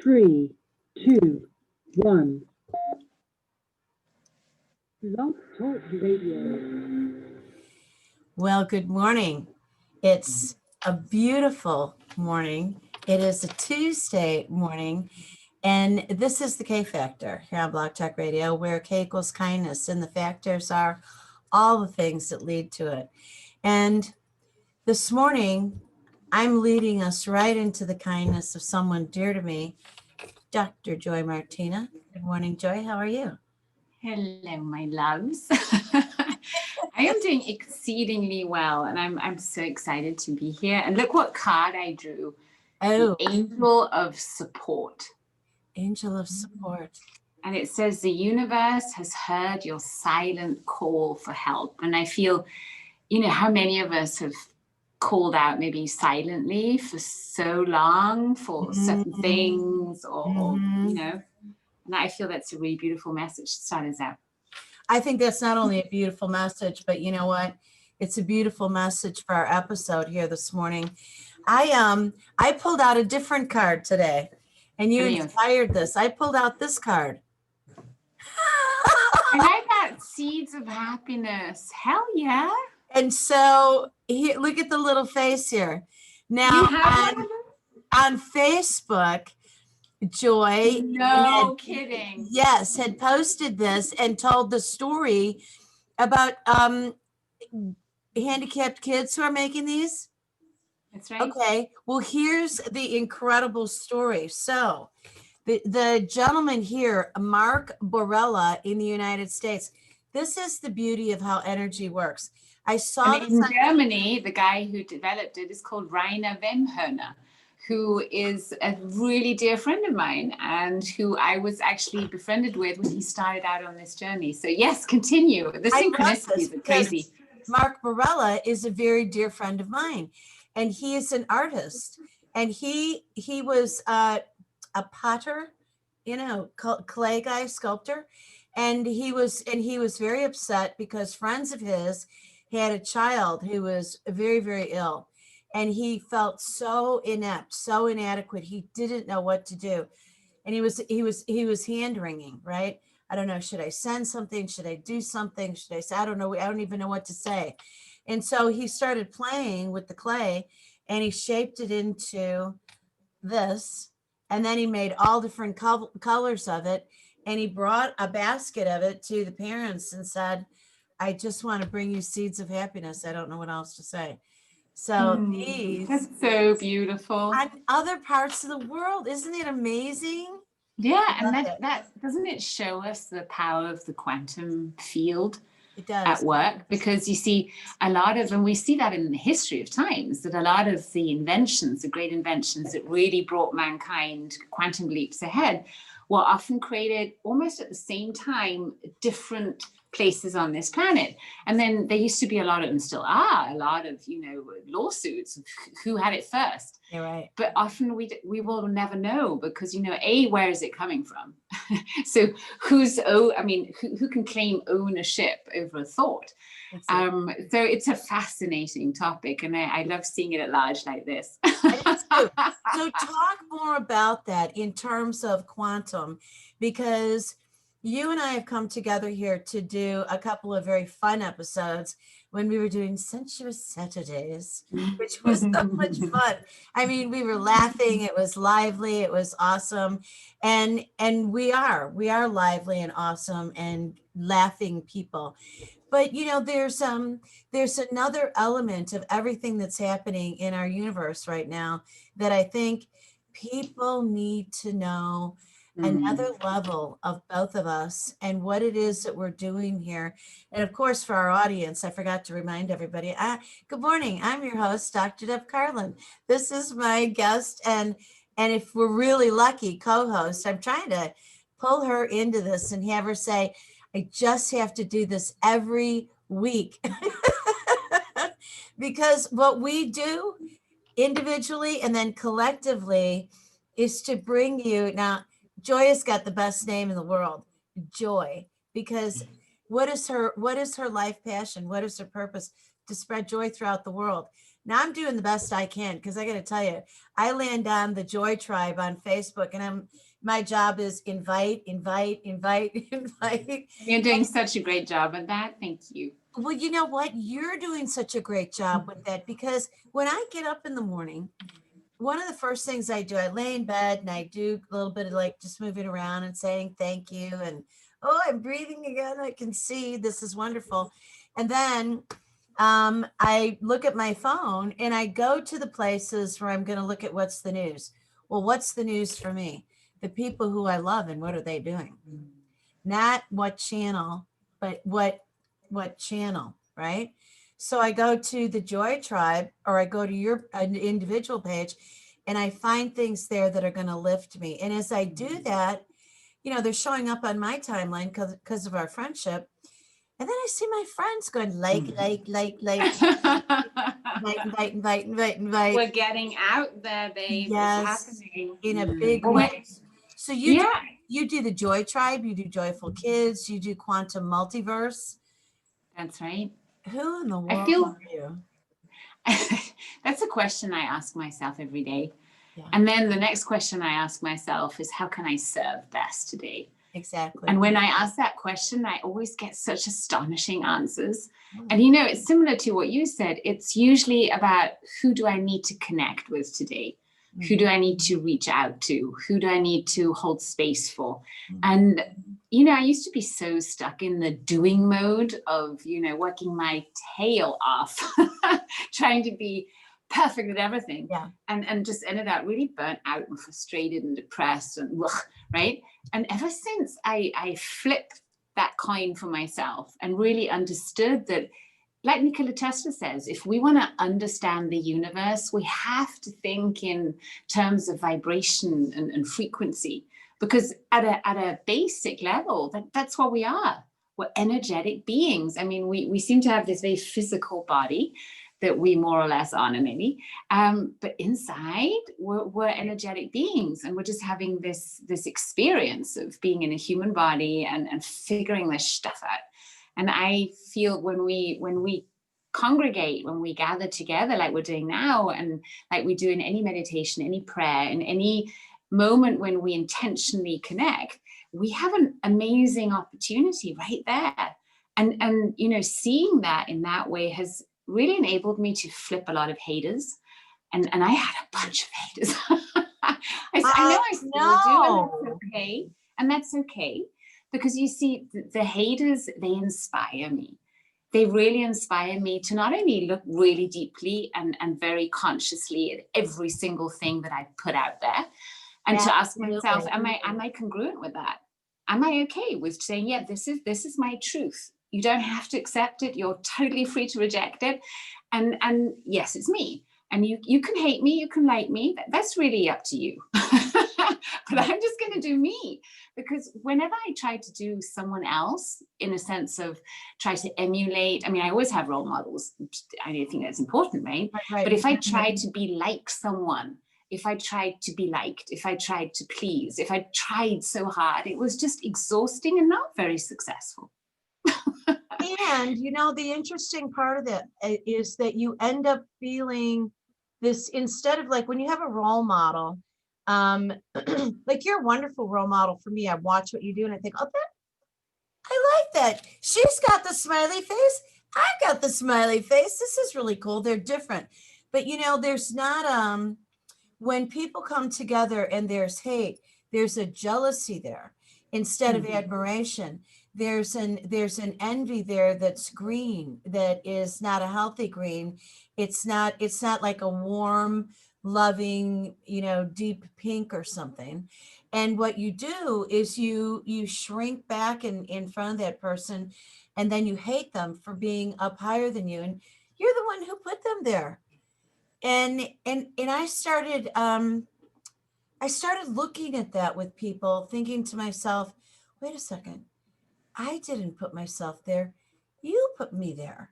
Three, two, one. Love Talk Radio. Well, good morning. It's a beautiful morning. It is a Tuesday morning, and this is the K Factor here on Blog Talk Radio, where K equals kindness, and the factors are all the things that lead to it. And this morning, I'm leading us right into the kindness of someone dear to me, Dr. Joy Martina. Good morning, Joy. How are you? Hello, my loves. I am doing exceedingly well, and I'm so excited to be here. And look what card I drew. Oh, The Angel of Support. Angel of Support. And it says the universe has heard your silent call for help. And I feel, how many of us have called out maybe silently for so long for certain things or and I feel that's a really beautiful message to start us out. I think that's not only a beautiful message, but you know what? It's a beautiful message for our episode here this morning. I pulled out a different card today, and you inspired this. I pulled out this card. And I got Seeds of Happiness. Hell yeah. And so here, look at the little face here. Now on Facebook, Joy, kidding. Yes, had posted this and told the story about handicapped kids who are making these. That's right. Okay, well, here's the incredible story. So the gentleman here, Mark Borella in the United States, this is the beauty of how energy works. I saw in Germany, the guy who developed it is called Rainer Wemhörner, who is a really dear friend of mine and who I was actually befriended with when he started out on this journey. So yes, continue. The synchronicities are crazy. Mark Borella is a very dear friend of mine, and he is an artist, and he was a potter, clay guy, sculptor, and he was very upset because friends of his had a child who was very, very ill. And he felt so inept, so inadequate. He didn't know what to do. And he was hand wringing, right? I don't know. Should I send something? Should I do something? Should I say, I don't know. I don't even know what to say. And so he started playing with the clay, and he shaped it into this. And then he made all different colors of it. And he brought a basket of it to the parents and said, I just want to bring you seeds of happiness. I don't know what else to say. So that's so beautiful. And other parts of the world, isn't it amazing? Yeah, and that doesn't it show us the power of the quantum field? It does. At work, because you see and we see that in the history of times, that a lot of the inventions, the great inventions that really brought mankind quantum leaps ahead, were often created almost at the same time, different places on this planet. And then there used to be a lot of, and still are, a lot of, lawsuits of who had it first. You're right. But often we will never know because, where is it coming from? So who can claim ownership over a thought? Exactly. So it's a fascinating topic, and I love seeing it at large like this. So talk more about that in terms of quantum, because you and I have come together here to do a couple of very fun episodes when we were doing Sensuous Saturdays, which was so much fun. I mean, we were laughing. It was lively. It was awesome. And we are lively and awesome and laughing people. But, there's another element of everything that's happening in our universe right now that I think people need to know. Another level of both of us and what it is that we're doing here. And of course, for our audience, I forgot to remind everybody, good morning. I'm your host, Dr. Deb Carlin. This is my guest. And if we're really lucky, co-host, I'm trying to pull her into this and have her say, I just have to do this every week. Because what we do individually and then collectively is to bring you now. Joy has got the best name in the world, Joy, because what is her life passion? What is her purpose? To spread joy throughout the world. Now I'm doing the best I can, because I got to tell you, I land on the Joy Tribe on Facebook, and my job is invite. You're doing such a great job at that. Thank you. Well, you know what? You're doing such a great job with that, because when I get up in the morning, one of the first things I do, I lay in bed and I do a little bit of like just moving around and saying thank you. And, oh, I'm breathing again. I can see, this is wonderful. And then I look at my phone and I go to the places where I'm going to look at what's the news. Well, what's the news for me? The people who I love, and what are they doing? Not what channel, but what channel, right? So I go to the Joy Tribe, or I go to your individual page, and I find things there that are going to lift me. And as I do that, you know, they're showing up on my timeline because of our friendship. And then I see my friends going like, invite. We're getting out there, babe. Yes, It's happening. in a big Well, way. So you do the Joy Tribe, you do Joyful Kids, you do Quantum Multiverse. That's right. Who in the world I feel are you? that's a question I ask myself every day. Yeah. And then the next question I ask myself is, how can I serve best today? Exactly. And when I ask that question, I always get such astonishing answers. And, you know, it's similar to what you said. It's usually about, who do I need to connect with today? Who do I need to reach out to? Who do I need to hold space for? And, you know, I used to be so stuck in the doing mode of, you know, working my tail off, trying to be perfect at everything. Yeah. And just ended up really burnt out and frustrated and depressed and right. And ever since I flipped that coin for myself and really understood that, like Nikola Tesla says, if we want to understand the universe, we have to think in terms of vibration and frequency, because at a basic level, that's what we are. We're energetic beings. I mean, we seem to have this very physical body that we more or less honor, maybe, but inside we're energetic beings, and we're just having this experience of being in a human body and figuring this stuff out. And I feel when we congregate, when we gather together like we're doing now, and like we do in any meditation, any prayer, in any moment when we intentionally connect, we have an amazing opportunity right there. And you know, seeing that in that way has really enabled me to flip a lot of haters. And I had a bunch of haters. I know I still do, and that's okay. And that's okay. Because you see, the haters, they inspire me. They really inspire me to not only look really deeply and very consciously at every single thing that I put out there, and to ask myself, am I congruent with that? Am I okay with saying, yeah, this is my truth? You don't have to accept it. You're totally free to reject it. And yes, it's me. And you can hate me, you can like me. That's really up to you. But I'm just going to do me, because whenever I try to do someone else, in a sense of try to emulate, I mean, I always have role models. I think that's important, right? But if I try to be like someone, if I tried to be liked, if I tried to please, if I tried so hard, it was just exhausting and not very successful. And, you know, the interesting part of that is that you end up feeling this, instead of like when you have a role model, like you're a wonderful role model for me. I watch what you do and I think, oh, I like that. She's got the smiley face. I've got the smiley face. This is really cool. They're different. But, you know, there's not, when people come together and there's hate, there's a jealousy there instead of admiration. There's an envy there that's green, that is not a healthy green. It's not like a warm, loving, you know, deep pink or something. And what you do is you shrink back in front of that person, and then you hate them for being up higher than you, and you're the one who put them there. And I started looking at that with people, thinking to myself, wait a second, I didn't put myself there. You put me there.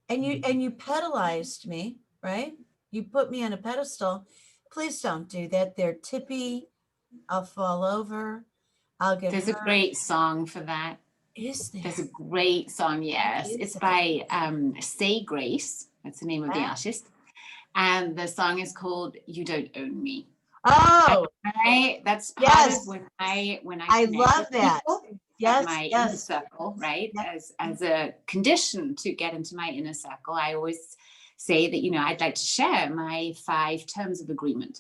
And you pedalized me, right? You put me on a pedestal. Please don't do that. They're tippy. I'll fall over. I'll get There's hurt. a great song for that. Is there? There's a great song, yes. It's by Say Grace. That's the name of the artist. And the song is called You Don't Own Me. Oh, That's part yes. of when I I connect love with that. people Yes, at my inner yes. circle, right? Yes. As a condition to get into my inner circle, I always say that, you know, I'd like to share my 5 terms of agreement,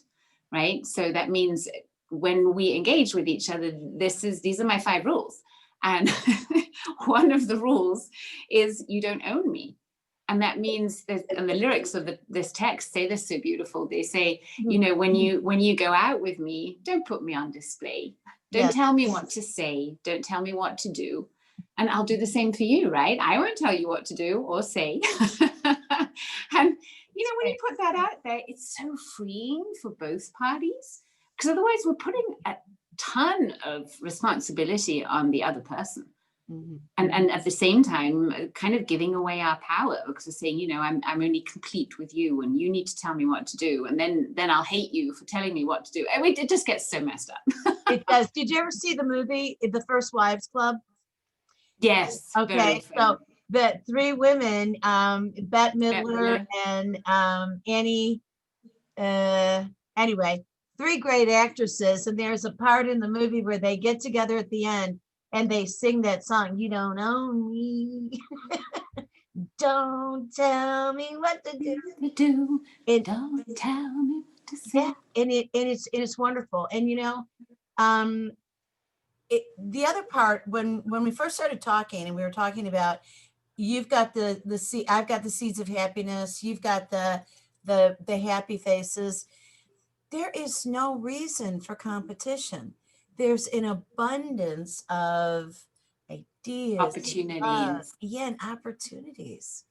right? So that means when we engage with each other, these are my 5 rules. And one of the rules is you don't own me. And that means that, and the lyrics of this text say this so beautiful. They say, you know, when you go out with me, don't put me on display. Don't tell me what to say. Don't tell me what to do. And I'll do the same for you, right? I won't tell you what to do or say. And, you know, when you put that out there, it's so freeing for both parties, because otherwise we're putting a ton of responsibility on the other person. Mm-hmm. And at the same time, kind of giving away our power, because we're saying, you know, I'm only complete with you, and you need to tell me what to do, and then I'll hate you for telling me what to do. I mean, it just gets so messed up. It does. Did you ever see the movie, The First Wives Club? Yes. Okay, so the 3 women, Bette Midler and Annie, anyway, 3 great actresses, and there's a part in the movie where they get together at the end and they sing that song, You Don't Own Me. Don't tell me what to do. Don't tell me what to say. Yeah, and it's wonderful. And you know, the other part, when we first started talking, and we were talking about, you've got the seed, I've got the seeds of happiness, you've got the happy faces. There is no reason for competition. There's an abundance of ideas, Opportunities. and opportunities.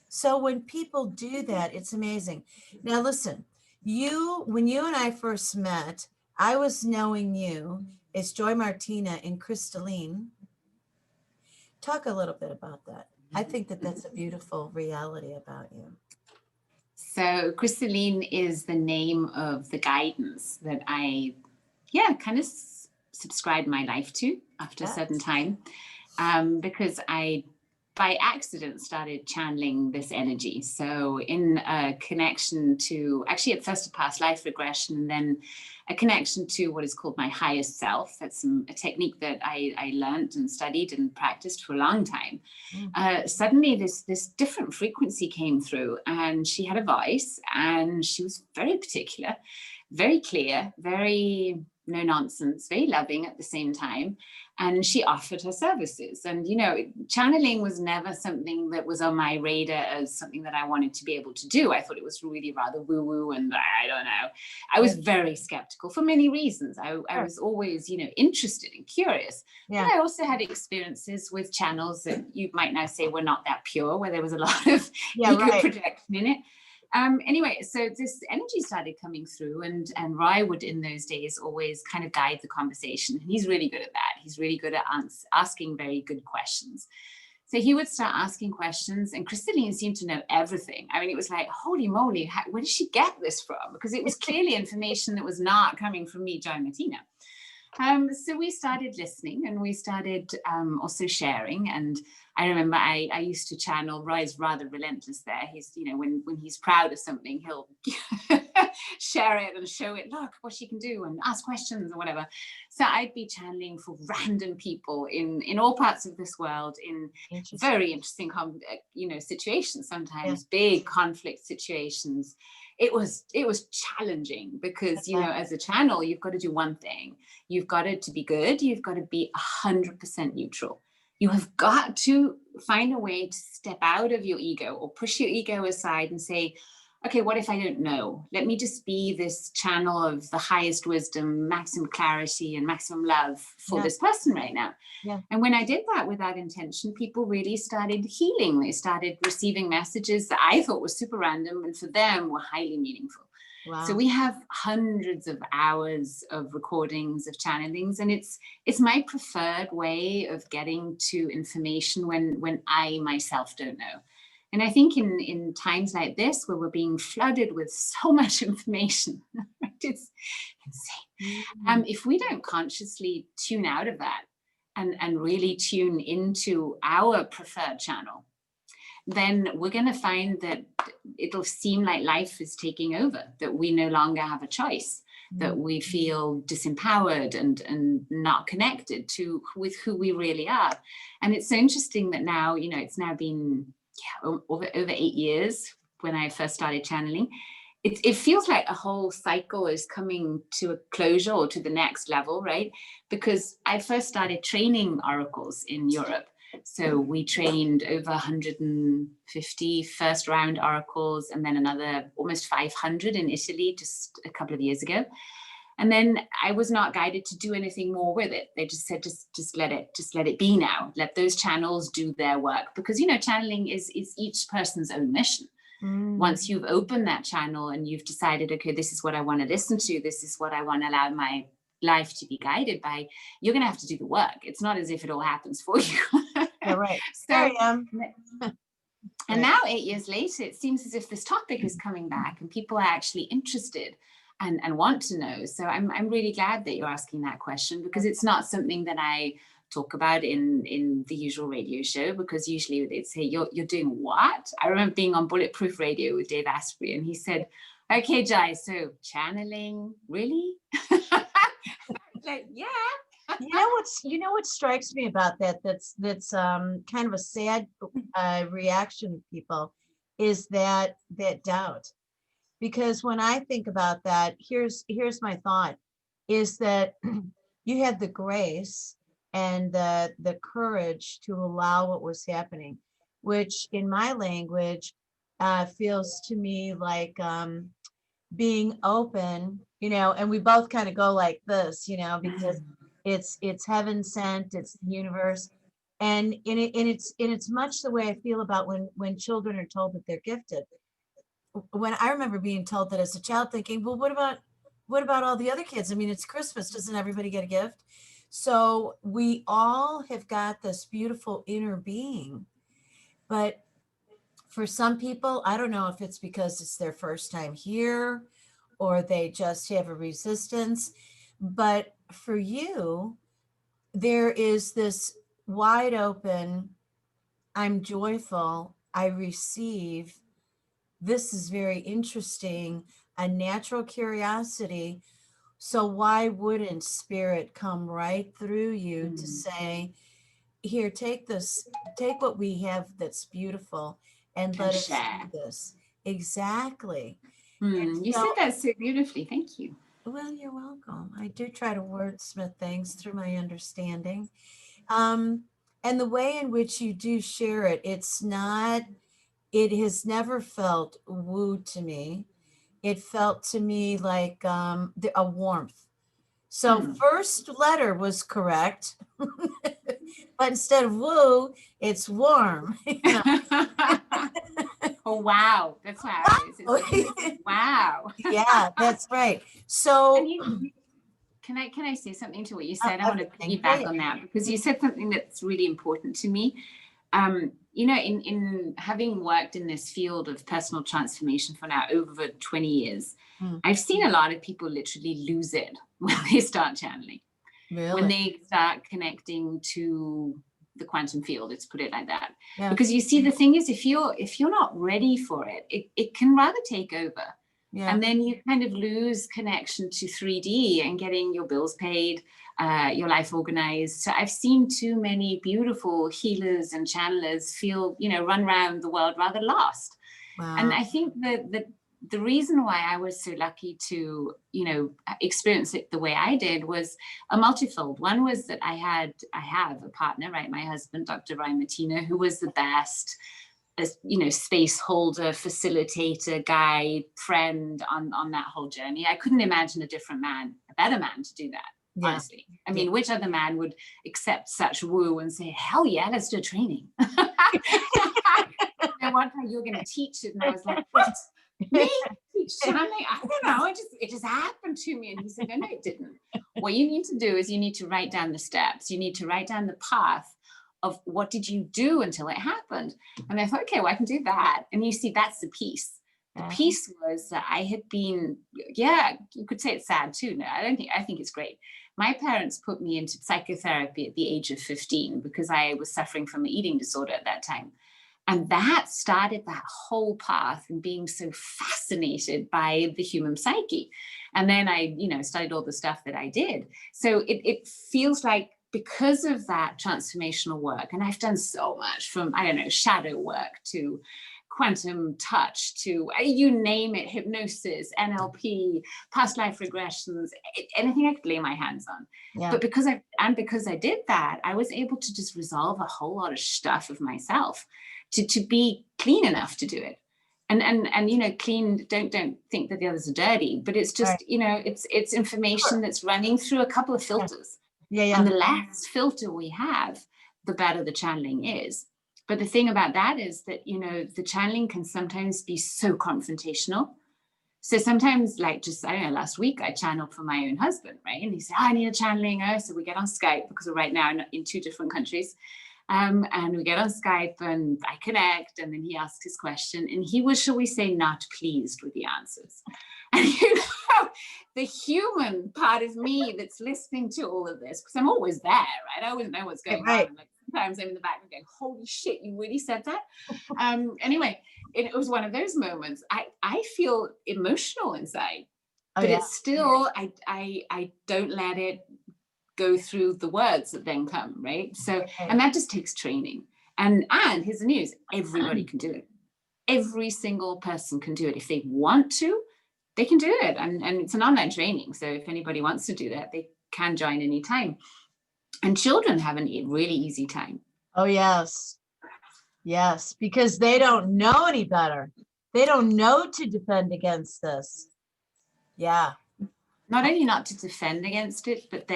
So when people do that, it's amazing. Now listen, when you and I first met, I was knowing you as Joy Martina in Crystalline. Talk a little bit about that. I think that that's a beautiful reality about you. So Crystalline is the name of the guidance that I, kind of subscribed my life to after a certain time, because I, by accident, started channeling this energy. So in a connection to, actually at first a past life regression, and then a connection to what is called my highest self. That's a technique that I learned and studied and practiced for a long time. Suddenly this different frequency came through, and she had a voice, and she was very particular, very clear, very no nonsense, very loving at the same time. And she offered her services. And, you know, channeling was never something that was on my radar as something that I wanted to be able to do. I thought it was really rather woo-woo, and I don't know. I was very skeptical for many reasons. I was always, you know, interested and curious. Yeah. But I also had experiences with channels that you might now say were not that pure, where there was a lot of ego projection in it. Anyway, so this energy started coming through, and Roy would in those days always kind of guide the conversation. And he's really good at that. He's really good at asking very good questions. So he would start asking questions, and Crystalline seemed to know everything. I mean, it was like, holy moly, where did she get this from? Because it was clearly information that was not coming from me, Joy Martina. So we started listening, and we started also sharing. And I remember I used to channel. Roy's rather relentless there. He's, you know, when he's proud of something, he'll share it and show it, look what she can do, and ask questions or whatever. So I'd be channeling for random people in all parts of this world, in very interesting, you know, situations, sometimes big conflict situations. It was challenging because, you know, as a channel, you've got to do one thing. You've got it to be good. You've got to be 100% neutral. You have got to find a way to step out of your ego, or push your ego aside and say, okay, what if I don't know? Let me just be this channel of the highest wisdom, maximum clarity, and maximum love for this person right now. Yeah. And when I did that with that intention, people really started healing. They started receiving messages that I thought were super random, and for them were highly meaningful. Wow. So we have hundreds of hours of recordings of channelings, and it's my preferred way of getting to information when I myself don't know. And I think in times like this, where we're being flooded with so much information, it's insane. If we don't consciously tune out of that and really tune into our preferred channel, then we're going to find that it'll seem like life is taking over, that we no longer have a choice, that we feel disempowered and not connected with who we really are. And it's so interesting that now, you know, it's now been over 8 years when I first started channeling. It feels like a whole cycle is coming to a closure or to the next level, right? Because I first started training oracles in Europe. So we trained over 150 first round oracles, and then another almost 500 in Italy just a couple of years ago. And then I was not guided to do anything more with it. They just said, just let it be now. Let those channels do their work, because, you know, channeling is each person's own mission. Once you've opened that channel and you've decided, okay, this is what I want to listen to, this is what I want to allow my life to be guided by, you're going to have to do the work. It's not as if it all happens for you. Yeah, right. So, There I am. And now 8 years later, it seems as if this topic is coming back and people are actually interested and want to know. So I'm really glad that you're asking that question, because it's not something that I talk about in the usual radio show, because usually they'd say, you're doing what? I remember being on Bulletproof Radio with Dave Asprey, and he said, okay, Jai, so channeling, really? Like, yeah. You know what strikes me about that's kind of a sad reaction of people is that doubt. Because when I think about that, here's my thought, is that you had the grace and the courage to allow what was happening, which in my language feels to me like being open, you know, and we both kind of go like this, you know, because it's heaven sent, it's the universe. And it's much the way I feel about when children are told that they're gifted. When I remember being told that as a child, thinking, well, what about all the other kids? I mean, it's Christmas. Doesn't everybody get a gift? So we all have got this beautiful inner being. But for some people, I don't know if it's because it's their first time here or they just have a resistance. But for you, there is this wide open, I'm joyful, I receive. This is very interesting, a natural curiosity. So why wouldn't spirit come right through you to say, here, take this, take what we have that's beautiful and let us share. do this. Exactly. You said that so beautifully. Thank you. Well, you're welcome. I do try to wordsmith things through my understanding. And the way in which you do share it, it has never felt woo to me. It felt to me like a warmth. So first letter was correct, but instead of woo, it's warm. You know? Oh, wow. That's how it is. Wow. Yeah, that's right. So can I say something to what you said? I want to piggyback on that, because you said something that's really important to me. You know, in having worked in this field of personal transformation for now over 20 years, I've seen a lot of people literally lose it when they start channeling. Really? When they start connecting to the quantum field, let's put it like that. Yeah. Because you see, the thing is, if you're not ready for it, it can rather take over. Yeah. And then you kind of lose connection to 3D and getting your bills paid, your life organized. So I've seen too many beautiful healers and channelers run around the world rather lost. Wow. And I think that the reason why I was so lucky to, experience it the way I did was a multifold. One was that I have a partner, right? My husband, Dr. Martina, who was the best, space holder, facilitator, guide, friend on that whole journey. I couldn't imagine a better man to do that. Yeah. Honestly. I mean, which other man would accept such woo and say, hell yeah, let's do training. And one time you were going to teach it. And I was like, what? Me? Teach channeling? I don't know. It just happened to me. And he said, no, it didn't. What you need to do is you need to write down the steps. You need to write down the path of what did you do until it happened. And I thought, okay, well, I can do that. And you see, that's the piece. The piece was that I had been, you could say it's sad too. No, I think it's great. My parents put me into psychotherapy at the age of 15 because I was suffering from an eating disorder at that time. And that started that whole path and being so fascinated by the human psyche. And then I, studied all the stuff that I did. So it feels like, because of that transformational work, and I've done so much, from, shadow work to quantum touch to you name it, hypnosis, NLP, past life regressions, anything I could lay my hands on. Yeah. But because I did that, I was able to just resolve a whole lot of stuff of myself to be clean enough to do it. And clean, don't think that the others are dirty, but it's just, it's information that's running through a couple of filters. Yeah. And the less filter we have, the better the channeling is. But the thing about that is that, the channeling can sometimes be so confrontational. So sometimes, like just, last week I channeled for my own husband, right? And he said, I need a channeling. So we get on Skype, because we're right now in 2 different countries. And we get on Skype and I connect, and then he asks his question, and he was, shall we say, not pleased with the answers. And the human part of me that's listening to all of this, because I'm always there, right? I always know what's going on. Like, sometimes I'm in the back and going, holy shit, you really said that? Anyway, it was one of those moments. I feel emotional inside, but it's still, I don't let it go through the words that then come, right? So, and that just takes training. And here's the news, everybody can do it. Every single person can do it. If they want to, they can do it. And it's an online training. So if anybody wants to do that, they can join anytime. And children have a really easy time. Oh, yes. Yes, because they don't know any better. They don't know to defend against this. Yeah. Not only not to defend against it, but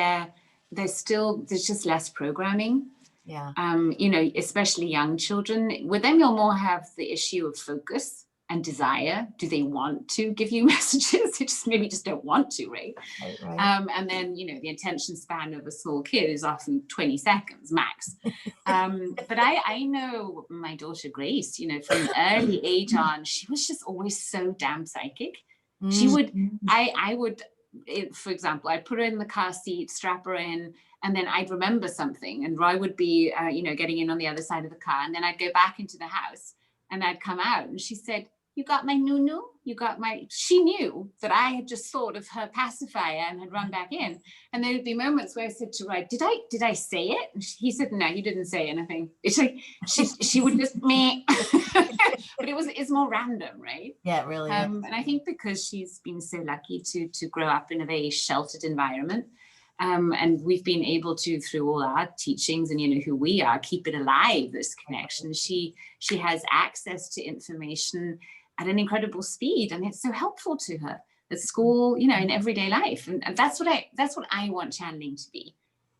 there's just less programming. Yeah. Especially young children. With them, you'll more have the issue of focus and desire. Do they want to give you messages? They maybe just don't want to, right? Right. And then, the attention span of a small kid is often 20 seconds max. But I know my daughter Grace, from an early age on, she was just always so damn psychic. She would, I would, for example, I'd put her in the car seat, strap her in, and then I'd remember something, and Roy would be, getting in on the other side of the car, and then I'd go back into the house, and I'd come out, and she said, you got my nunu? She knew that I had just thought of her pacifier and had run back in. And there would be moments where I said to Roy, did I say it? And he said, no, you didn't say anything. It's like, she would just, me. But it's more random, right? Yeah, it really is. And I think because she's been so lucky to grow up in a very sheltered environment, and we've been able to, through all our teachings and who we are, keep it alive, this connection. She has access to information at an incredible speed, and it's so helpful to her at school, in everyday life. And that's what I want channeling to be.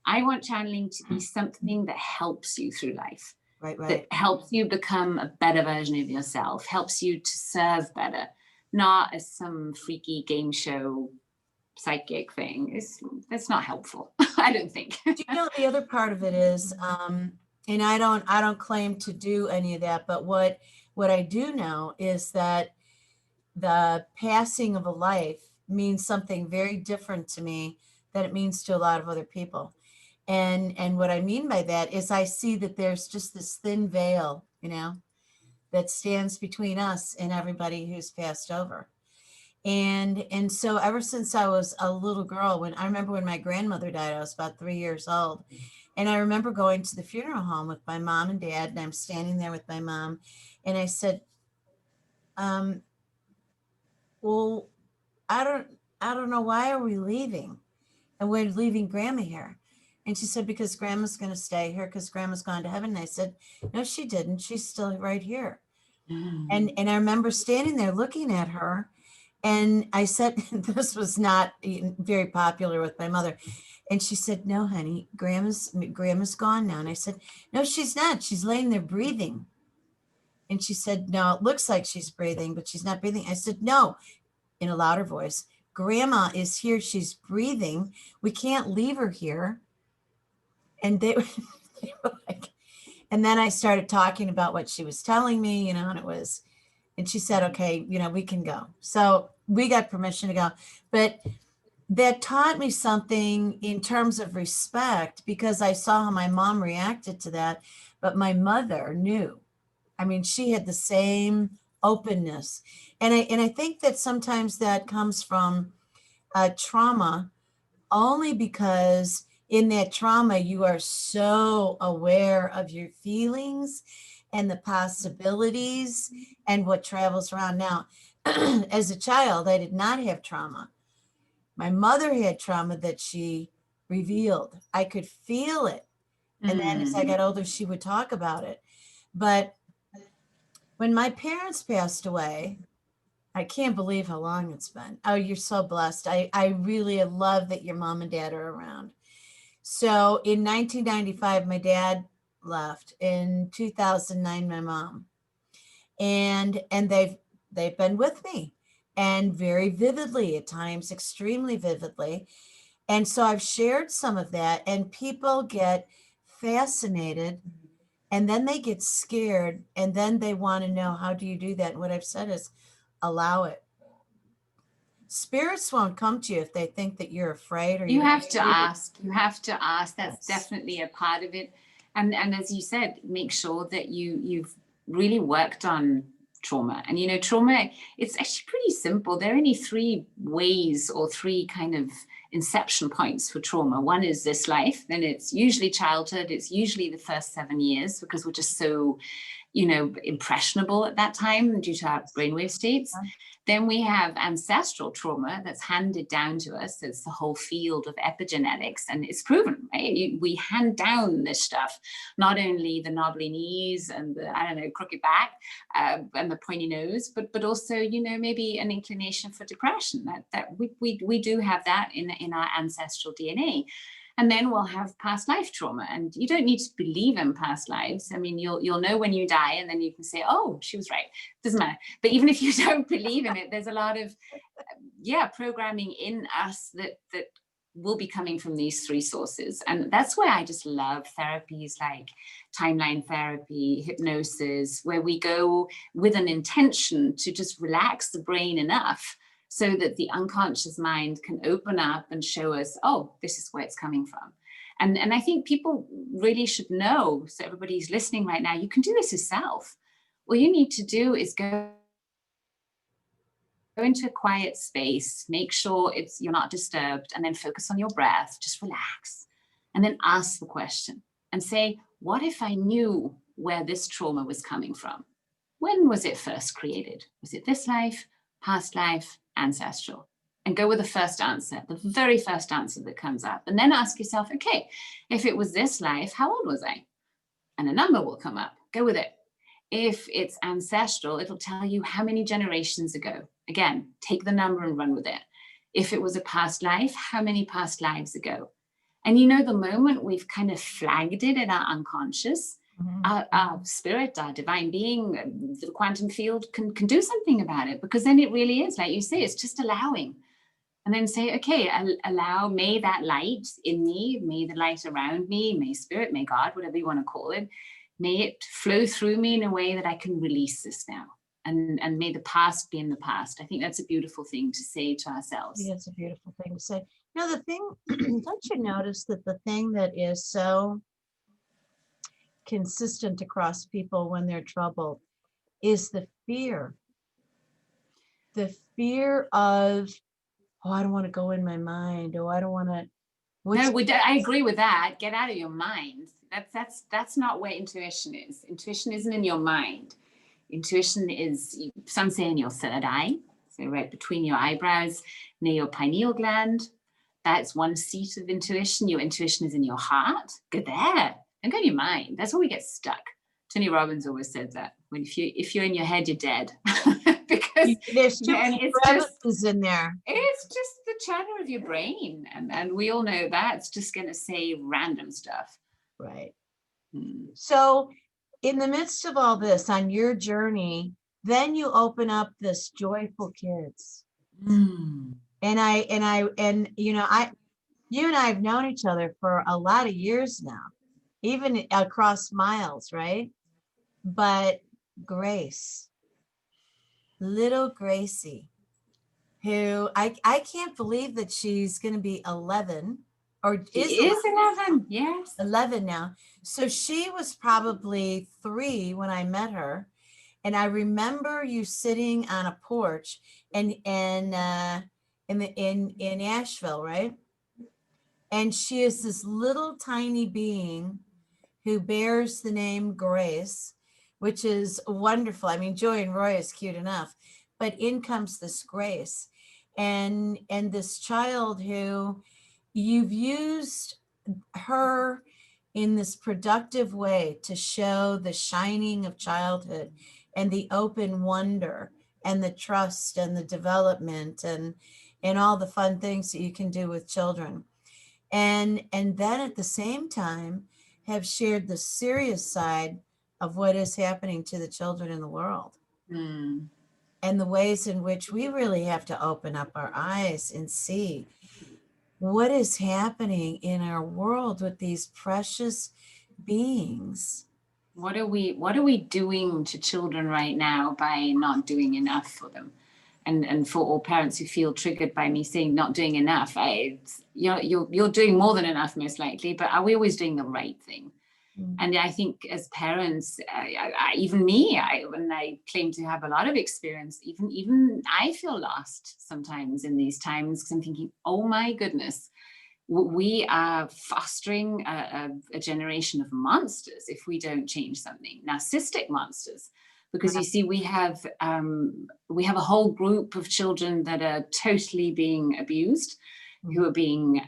I want channeling to be something that helps you through life. Right. That helps you become a better version of yourself, helps you to serve better, not as some freaky game show psychic thing. That's not helpful. I don't think. Do you know the other part of it is, and I don't claim to do any of that, but what I do know is that the passing of a life means something very different to me than it means to a lot of other people. And what I mean by that is I see that there's just this thin veil, that stands between us and everybody who's passed over. And so ever since I was a little girl, I remember when my grandmother died, I was about 3 years old. And I remember going to the funeral home with my mom and dad, and I'm standing there with my mom. And I said, well, I don't know, why are we leaving? And we're leaving Grandma here. And she said, because Grandma's going to stay here because Grandma's gone to heaven. And I said, no, she didn't. She's still right here. And I remember standing there looking at her. And I said, this was not very popular with my mother. And she said, no, honey, Grandma's gone now. And I said, no, she's not. She's laying there breathing. And she said, no, it looks like she's breathing, but she's not breathing. I said, no, in a louder voice, Grandma is here. She's breathing. We can't leave her here. And they were like, and then I started talking about what she was telling me, and she said, okay, we can go. So we got permission to go. But that taught me something in terms of respect, because I saw how my mom reacted to that. But my mother knew I mean, she had the same openness. And I think that sometimes that comes from trauma, only because in that trauma, you are so aware of your feelings and the possibilities and what travels around. Now, as a child, I did not have trauma. My mother had trauma that she revealed. I could feel it. And then as I got older, she would talk about it. But when my parents passed away, I can't believe how long it's been. Oh, you're so blessed. I really love that your mom and dad are around. So in 1995, my dad left. In 2009, my mom. And they've been with me, and very vividly, at times extremely vividly. And so I've shared some of that, and people get fascinated, and then they get scared, and then they want to know, how do you do that? And what I've said is, allow it. Spirits won't come to you if they think that you're afraid, or You you're have to ask. You have to ask. That's Yes. definitely a part of it. And as you said, make sure that you've really worked on trauma. And you know, trauma, it's actually pretty simple. There are only three ways, or three kind of inception points for trauma. One is this life, then it's usually childhood, it's usually the first 7 years, because we're just so, you know, impressionable at that time due to our brainwave states. Then we have ancestral trauma that's handed down to us. It's the whole field of epigenetics, and it's proven, right? We hand down this stuff, not only the knobbly knees and the, I don't know, crooked back and the pointy nose, but also, you know, maybe an inclination for depression. That we do have that in our ancestral DNA. And then we'll have past life trauma. And you don't need to believe in past lives. I mean, you'll know when you die, and then you can say, oh, she was right. Doesn't matter. But even if you don't believe in it, there's a lot of, programming in us that will be coming from these three sources. And that's why I just love therapies like timeline therapy, hypnosis, where we go with an intention to just relax the brain enough so that the unconscious mind can open up and show us, oh, this is where it's coming from. And I think people really should know, so everybody's listening right now, you can do this yourself. All you need to do is go into a quiet space, make sure you're not disturbed, and then focus on your breath, just relax. And then ask the question and say, what if I knew where this trauma was coming from? When was it first created? Was it this life, past life, ancestral? And go with the first answer, the very first answer that comes up. And then ask yourself, okay, if it was this life, how old was I? And a number will come up. Go with it. If it's ancestral, it'll tell you how many generations ago. Again, take the number and run with it. If it was a past life, how many past lives ago? And you know, the moment we've kind of flagged it in our unconscious, our spirit, our divine being, the quantum field can do something about it, because then it really is, like you say, it's just allowing. And then say, okay, allow, may that light in me, may the light around me, may spirit, may God, whatever you want to call it, may it flow through me in a way that I can release this now. And may the past be in the past. I think that's a beautiful thing to say to ourselves. Yeah, it's a beautiful thing to say. Now, the thing, don't you notice that the thing that is so consistent across people when they're troubled is the fear? The fear of, oh, I don't want to go in my mind. Oh, I don't want to. No, I agree with that. Get out of your mind. That's not where intuition is. Intuition isn't in your mind. Intuition is, some say, in your third eye, so right between your eyebrows, near your pineal gland. That's one seat of intuition. Your intuition is in your heart. Go there. Don't go in your mind. That's where we get stuck. Tony Robbins always said that. If you're in your head, you're dead. Because there's too many crevices in there. It's just the chatter of your brain, and we all know that it's just going to say random stuff. Right. So in the midst of all this, on your journey, then you open up this Joyful Kids. And you know, you and I have known each other for a lot of years now, even across miles, right? But Grace, little Gracie, who I can't believe that she's going to be 11 or She is is 11. Yes. 11 now. So she was probably 3 when I met her. And I remember you sitting on a porch in Asheville, right? And she is this little tiny being who bears the name Grace, which is wonderful. I mean, Joy and Roy is cute enough, but in comes this Grace, and this child who you've used her in this productive way to show the shining of childhood and the open wonder and the trust and the development and all the fun things that you can do with children. And then at the same time have shared the serious side of what is happening to the children in the world. Mm. And the ways in which we really have to open up our eyes and see what is happening in our world with these precious beings. What are we doing to children right now by not doing enough for them? And for all parents who feel triggered by me saying not doing enough, you're doing more than enough most likely, but are we always doing the right thing? Mm-hmm. And I think as parents, even me, when I claim to have a lot of experience, even I feel lost sometimes in these times, because I'm thinking, oh my goodness, we are fostering a generation of monsters if we don't change something, narcissistic monsters. Because you see, we have a whole group of children that are totally being abused, who are being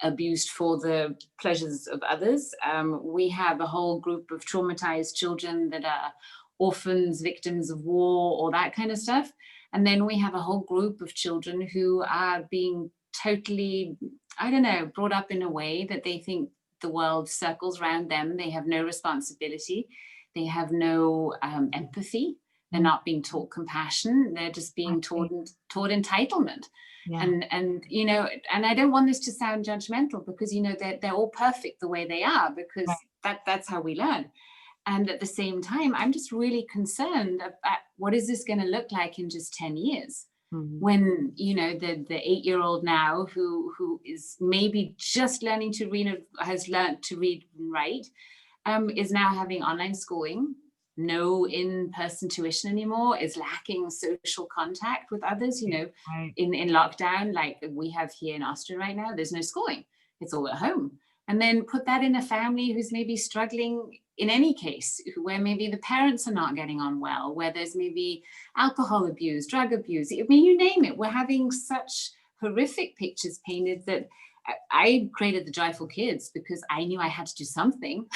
abused for the pleasures of others. We have a whole group of traumatized children that are orphans, victims of war, all that kind of stuff. And then we have a whole group of children who are being totally, I don't know, brought up in a way that they think the world circles around them. They have no responsibility. They have no empathy. They're not being taught compassion. They're just being taught entitlement. Yeah. And you know, and I don't want this to sound judgmental, because you know they're all perfect the way they are, because that's how we learn. And at the same time, I'm just really concerned about what is this going to look like in just 10 years. Mm-hmm. When, you know, the 8-year-old now who is maybe just learning to read, has learned to read and write, is now having online schooling, no in-person tuition anymore, is lacking social contact with others, you know, in lockdown, like we have here in Austria right now, there's no schooling. It's all at home. And then put that in a family who's maybe struggling in any case, where maybe the parents are not getting on well, where there's maybe alcohol abuse, drug abuse. I mean, you name it. We're having such horrific pictures painted that I created the Joyful Kids because I knew I had to do something.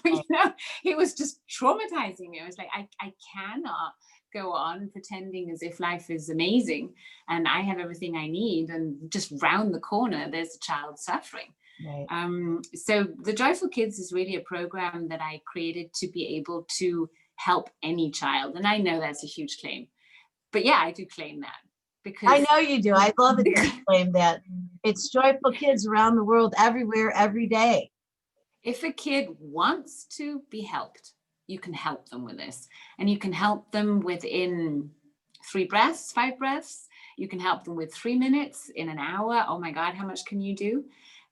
You know, it was just traumatizing me. I was like, I cannot go on pretending as if life is amazing and I have everything I need, and just round the corner, there's a child suffering. Right. So the Joyful Kids is really a program that I created to be able to help any child. And I know that's a huge claim, but yeah, I do claim that. Because I know you do. I love it that you claim that. It's Joyful Kids around the world, everywhere, every day. If a kid wants to be helped, you can help them with this. And you can help them within 3 breaths, 5 breaths. You can help them with 3 minutes, in an hour. Oh my God, how much can you do?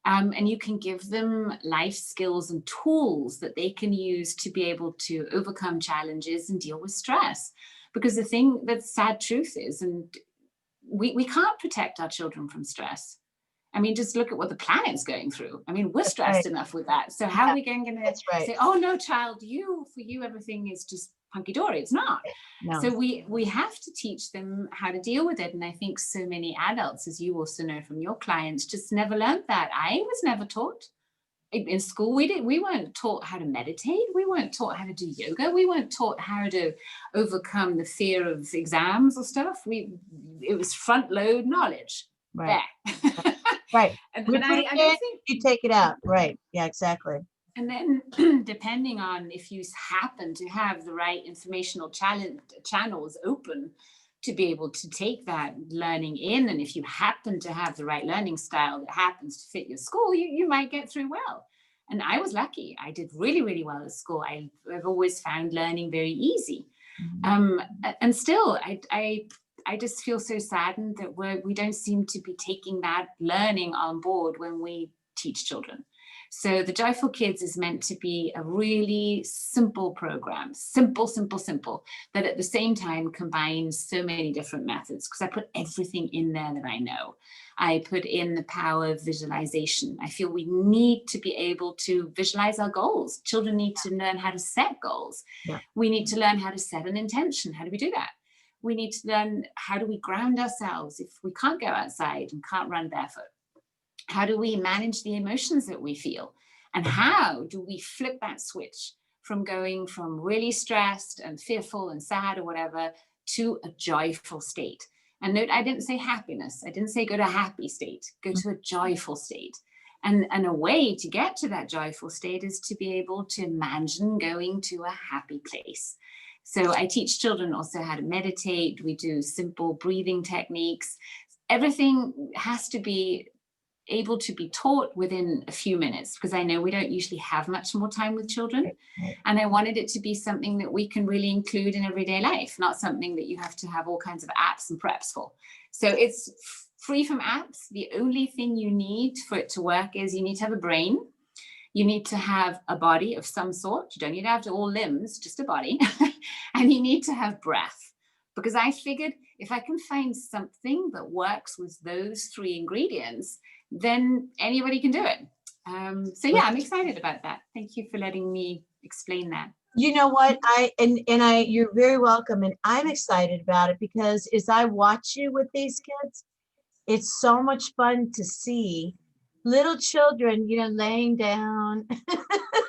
And you can give them life skills and tools that they can use to be able to overcome challenges and deal with stress. Because the thing, the sad truth is, and we can't protect our children from stress. I mean, just look at what the planet's going through. I mean, we're stressed enough with that. So how are we going to say, oh no, child, for you, everything is just hunky-dory? It's not. No. So we have to teach them how to deal with it. And I think so many adults, as you also know from your clients, just never learned that. I was never taught. In school, we weren't taught how to meditate. We weren't taught how to do yoga. We weren't taught how to overcome the fear of exams or stuff. It was front load knowledge. Right. There. Right. And I don't think you take it out. Right. Yeah, exactly. And then depending on if you happen to have the right informational channels open to be able to take that learning in, and if you happen to have the right learning style that happens to fit your school, you might get through well. And I was lucky. I did really, really well at school. I've always found learning very easy. Mm-hmm. And still, I just feel so saddened that we don't seem to be taking that learning on board when we teach children. So the Joyful Kids is meant to be a really simple program, simple, that at the same time combines so many different methods, because I put everything in there that I know. I put in the power of visualization. I feel we need to be able to visualize our goals. Children need to learn how to set goals. Yeah. We need to learn how to set an intention. How do we do that? We need to learn, how do we ground ourselves if we can't go outside and can't run barefoot? How do we manage the emotions that we feel? And how do we flip that switch from going from really stressed and fearful and sad or whatever to a joyful state? And note, I didn't say happiness. I didn't say go to a happy state. Go to a joyful state. And a way to get to that joyful state is to be able to imagine going to a happy place. So I teach children also how to meditate. We do simple breathing techniques. Everything has to be able to be taught within a few minutes, because I know we don't usually have much more time with children. And I wanted it to be something that we can really include in everyday life, not something that you have to have all kinds of apps and preps for. So it's free from apps. The only thing you need for it to work is you need to have a brain. You need to have a body of some sort. You don't need to have all limbs, just a body. And you need to have breath. Because I figured if I can find something that works with those three ingredients, then anybody can do it. So yeah, I'm excited about that. Thank you for letting me explain that. You know what? You're very welcome. And I'm excited about it because as I watch you with these kids, it's so much fun to see little children, laying down.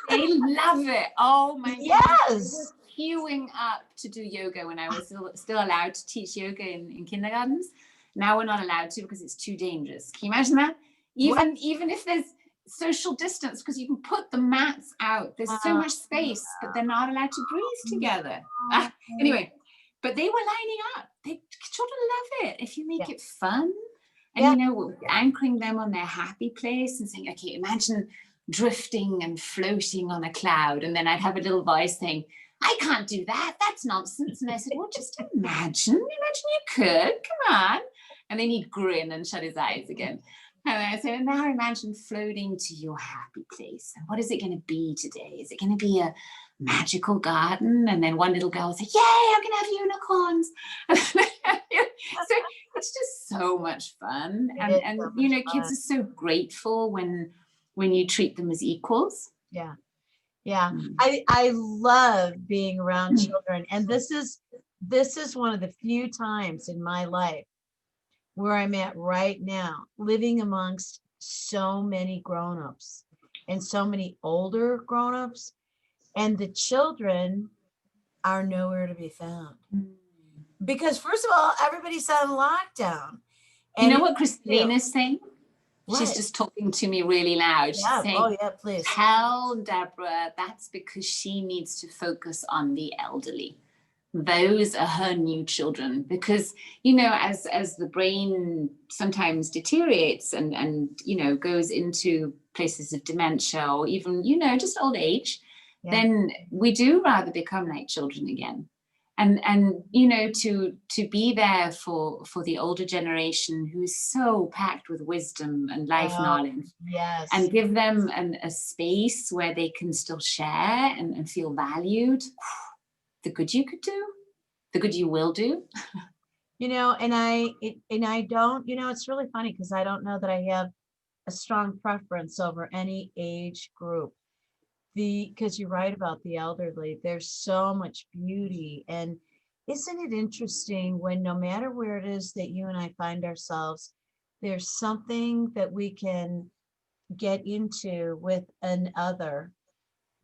They love it. Oh my goodness. Yes. Queuing up to do yoga when I was still allowed to teach yoga in kindergartens. Now we're not allowed to because it's too dangerous. Can you imagine that? Even if there's social distance, because you can put the mats out, there's so much space, but they're not allowed to breathe together. Anyway, but they were lining up. Children love it if you make it fun. And anchoring them on their happy place and saying, okay, imagine drifting and floating on a cloud. And then I'd have a little voice saying, I can't do that. That's nonsense. And I said, well, just imagine you could. Come on. And then he'd grin and shut his eyes again. And I said, now imagine floating to your happy place. And what is it going to be today? Is it going to be a magical garden? And then one little girl would say, yay, I'm going to have unicorns. So it's just so much fun. And so kids are so grateful when you treat them as equals. Yeah. Yeah. I love being around children. And this is one of the few times in my life where I'm at right now, living amongst so many grown-ups and so many older grown-ups, and the children are nowhere to be found. Because first of all, everybody's on lockdown. And you know what Crystalline is saying? What? She's just talking to me really loud. She's saying, oh yeah, please. Tell Deborah that's because she needs to focus on the elderly. Those are her new children, because as the brain sometimes deteriorates and goes into places of dementia or even just old age, then we do rather become like children again. And to be there for the older generation who is so packed with wisdom and life knowledge, yes, and give them a space where they can still share and feel valued. The good you could do, the good you will do. And I don't, it's really funny because I don't know that I have a strong preference over any age group. Because you're right about the elderly, there's so much beauty. And isn't it interesting when no matter where it is that you and I find ourselves, there's something that we can get into with another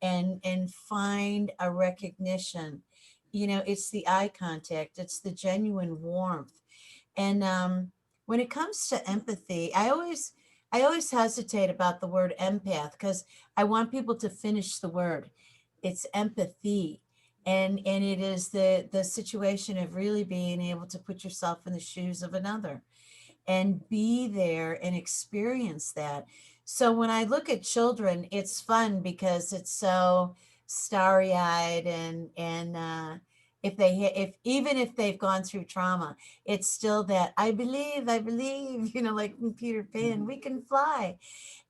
and find a recognition. It's the eye contact, it's the genuine warmth. And when it comes to empathy, I always hesitate about the word empath because I want people to finish the word. It's empathy. And it is the situation of really being able to put yourself in the shoes of another and be there and experience that. So when I look at children, it's fun because it's so starry-eyed and if even if they've gone through trauma, it's still that I believe, like in Peter Pan, we can fly.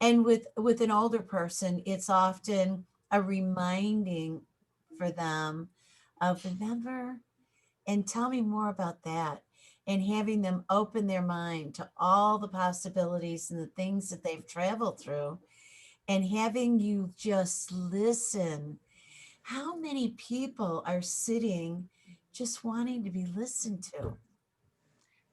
And with an older person, it's often a reminding for them of remember, and tell me more about that, and having them open their mind to all the possibilities and the things that they've traveled through, and having you just listen. How many people are sitting just wanting to be listened to?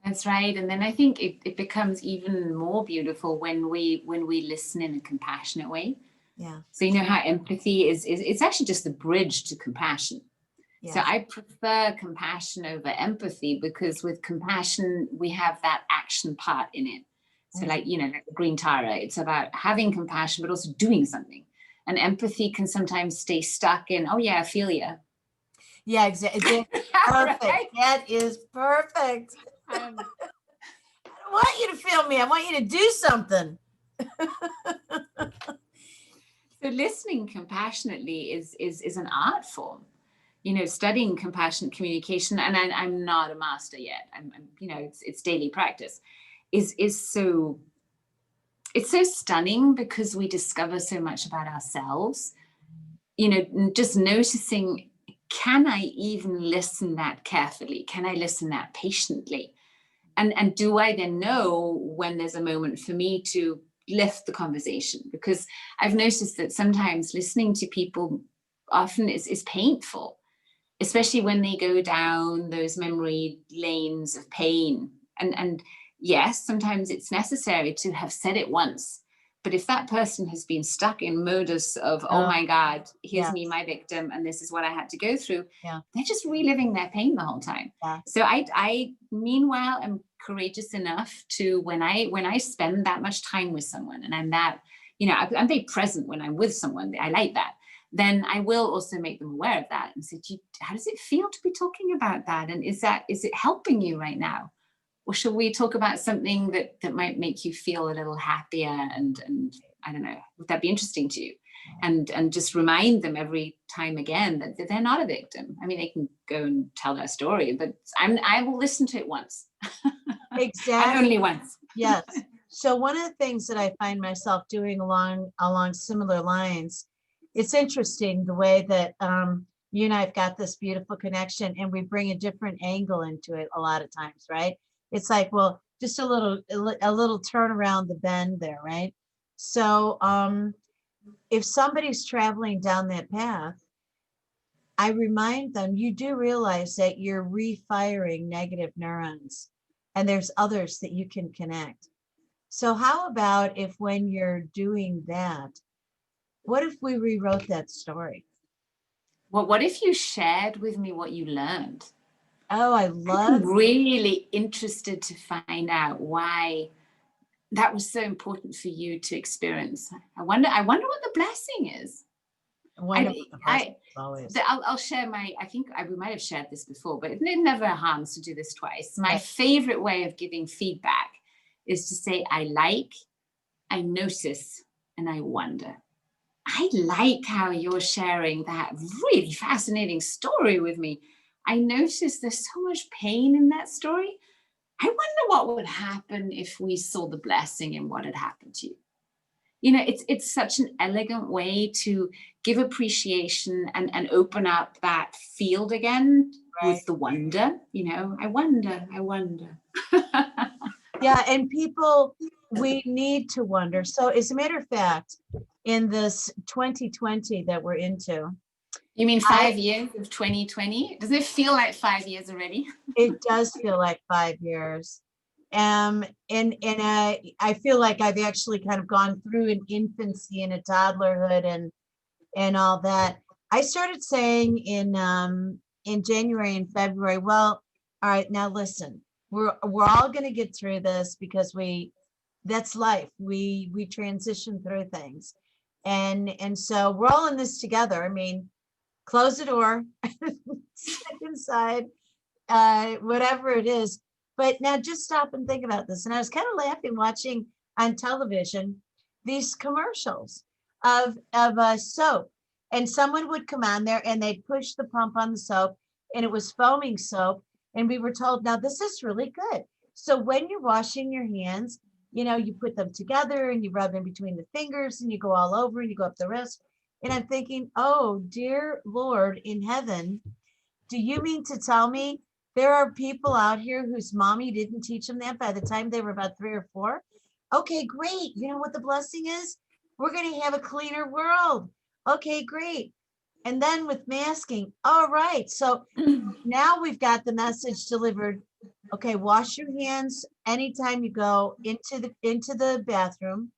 That's right. And then I think it becomes even more beautiful when we listen in a compassionate way. Yeah. So you know how empathy is it's actually just the bridge to compassion. Yeah. So I prefer compassion over empathy, because with compassion, we have that action part in it. So like, like the Green Tara, it's about having compassion, but also doing something. And empathy can sometimes stay stuck in, oh yeah, I feel you. Yeah, exactly. Perfect. Right? That is perfect. I don't want you to feel me. I want you to do something. So listening compassionately is an art form. Studying compassionate communication, and I'm not a master yet. I'm it's daily practice. Is so it's so stunning, because we discover so much about ourselves. Just noticing, can I even listen that carefully? Can I listen that patiently? And do I then know when there's a moment for me to lift the conversation? Because I've noticed that sometimes listening to people often is painful, especially when they go down those memory lanes of pain. And yes, sometimes it's necessary to have said it once. But if that person has been stuck in modus of, oh my God, here's me, my victim, and this is what I had to go through, they're just reliving their pain the whole time. Yeah. So I meanwhile am courageous enough to, when I spend that much time with someone, and I'm that, I'm very present when I'm with someone, I like that, then I will also make them aware of that and say, how does it feel to be talking about that? And is it helping you right now? Or should we talk about something that might make you feel a little happier? And I don't know, would that be interesting to you? And just remind them every time again that they're not a victim. I mean, they can go and tell their story, but I will listen to it once. Exactly. And only once. Yes. So one of the things that I find myself doing along similar lines, it's interesting the way that you and I have got this beautiful connection, and we bring a different angle into it a lot of times, right? It's like, well, just a little turn around the bend there, right? So if somebody's traveling down that path, I remind them, you do realize that you're refiring negative neurons, and there's others that you can connect. So how about if when you're doing that, what if we rewrote that story? Well, what if you shared with me what you learned? Oh, I'm really interested to find out why that was so important for you to experience. I wonder what the blessing is. I'll share we might have shared this before, but it never harms to do this twice. My favorite way of giving feedback is to say, I like, I notice, and I wonder. I like how you're sharing that really fascinating story with me. I noticed there's so much pain in that story. I wonder what would happen if we saw the blessing in what had happened to you. It's such an elegant way to give appreciation and open up that field again with the wonder. I wonder. Yeah, and people, we need to wonder. So as a matter of fact, in this 2020 that we're into. You mean 5 years of 2020? Does it feel like 5 years already? It does feel like 5 years. And I feel like I've actually kind of gone through an infancy and a toddlerhood and all that. I started saying in January and February, well, all right, now listen, we're all going to get through this, because that's life. We transition through things. And so we're all in this together. I mean, close the door, sit inside, whatever it is. But now just stop and think about this. And I was kind of laughing watching on television these commercials of soap, and someone would come on there and they'd push the pump on the soap, and it was foaming soap. And we were told, now this is really good. So when you're washing your hands, you put them together and you rub in between the fingers and you go all over and you go up the wrist. And I'm thinking, oh, dear Lord in heaven, do you mean to tell me there are people out here whose mommy didn't teach them that by the time they were about 3 or 4? Okay, great. You know what the blessing is? We're going to have a cleaner world. Okay, great. And then with masking, all right. So now we've got the message delivered. Okay, wash your hands anytime you go into the bathroom.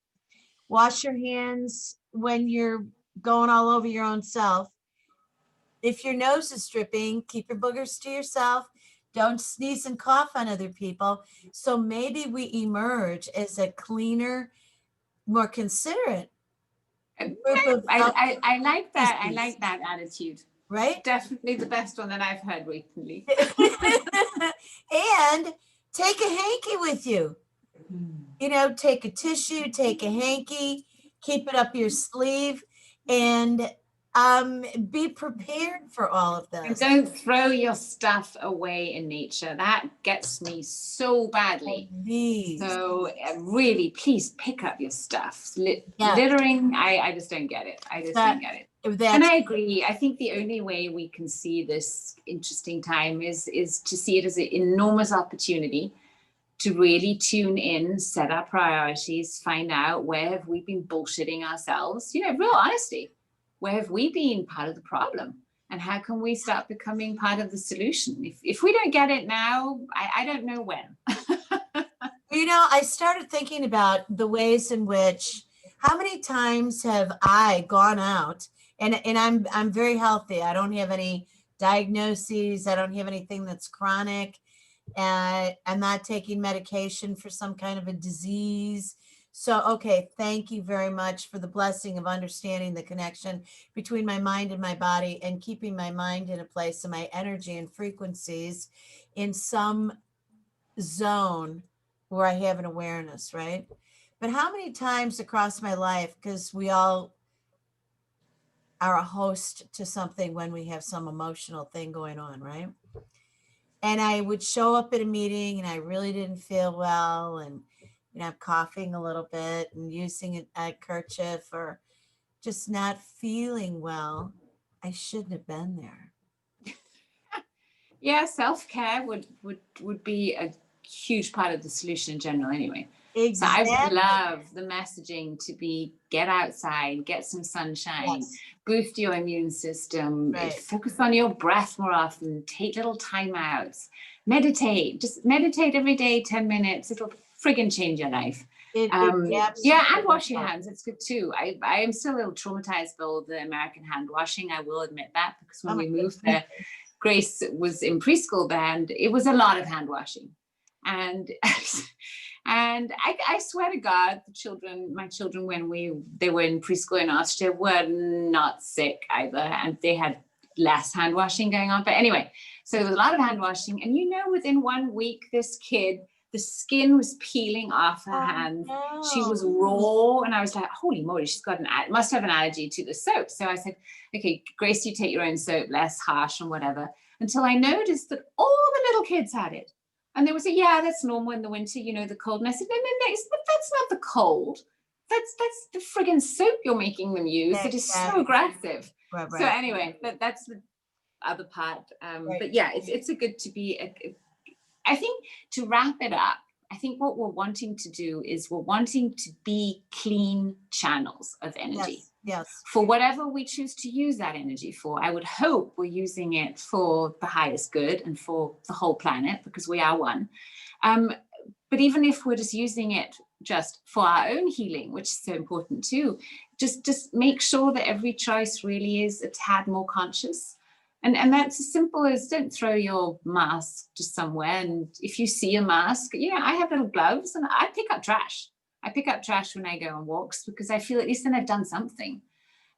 Wash your hands when you're going all over your own self. If your nose is dripping, keep your boogers to yourself. Don't sneeze and cough on other people. So maybe we emerge as a cleaner, more considerate group of I like that. I species. like that attitude. Right? Definitely the best one that I've heard recently. And take a hanky with you. Take a tissue, take a hanky, keep it up your sleeve, and be prepared for all of And this. don't throw your stuff away in nature. That gets me so badly. Please. So really, please pick up your stuff. Yeah. Littering, I just don't get it. I just don't get it. And I agree. I think the only way we can see this interesting time is to see it as an enormous opportunity to really tune in, set our priorities, find out where have we been bullshitting ourselves, real honesty. Where have we been part of the problem? And how can we start becoming part of the solution? If we don't get it now, I don't know when. I started thinking about the ways in which, how many times have I gone out and I'm very healthy. I don't have any diagnoses. I don't have anything that's chronic. I'm not taking medication for some kind of a disease. So, okay, thank you very much for the blessing of understanding the connection between my mind and my body and keeping my mind in a place and my energy and frequencies in some zone where I have an awareness, right? But how many times across my life, because we all are a host to something when we have some emotional thing going on, right? And I would show up at a meeting and I really didn't feel well, and I'm coughing a little bit and using a kerchief or just not feeling well. I shouldn't have been there. Yeah, self-care would be a huge part of the solution in general anyway. Exactly. So I would love the messaging to be get outside, get some sunshine, Yes. boost your immune system, Right. focus on your breath more often, take little time outs, meditate, just meditate every day, 10 minutes. It'll friggin' change your life. Yeah, and wash your hands. It's good too. I am still a little traumatized by all the American hand washing. I will admit that, because when we moved there, Grace was in preschool and it was a lot of hand washing. And I swear to God, my children, when they were in preschool in Austria, were not sick either, and they had less hand washing going on. But anyway, so there was a lot of hand washing, and within 1 week, this kid, the skin was peeling off her hands. No. She was raw, and I was like, holy moly, she's got must have an allergy to the soap. So I said, okay, Grace, you take your own soap, less harsh and whatever, until I noticed that all the little kids had it. And they would say, yeah, that's normal in the winter, the cold. And I said, no, that's not the cold. That's the friggin' soap you're making them use. It is so aggressive. Right. So anyway, that's the other part. Right. But yeah, it's a good to be, I think to wrap it up, I think what we're wanting to do is we're wanting to be clean channels of energy. Yes. For whatever we choose to use that energy for. I would hope we're using it for the highest good and for the whole planet, because we are one. But even if we're just using it just for our own healing, which is so important too, just make sure that every choice really is a tad more conscious. And that's as simple as don't throw your mask just somewhere. And if you see a mask, I have little gloves and I pick up trash. I pick up trash when I go on walks, because I feel at least then I've done something.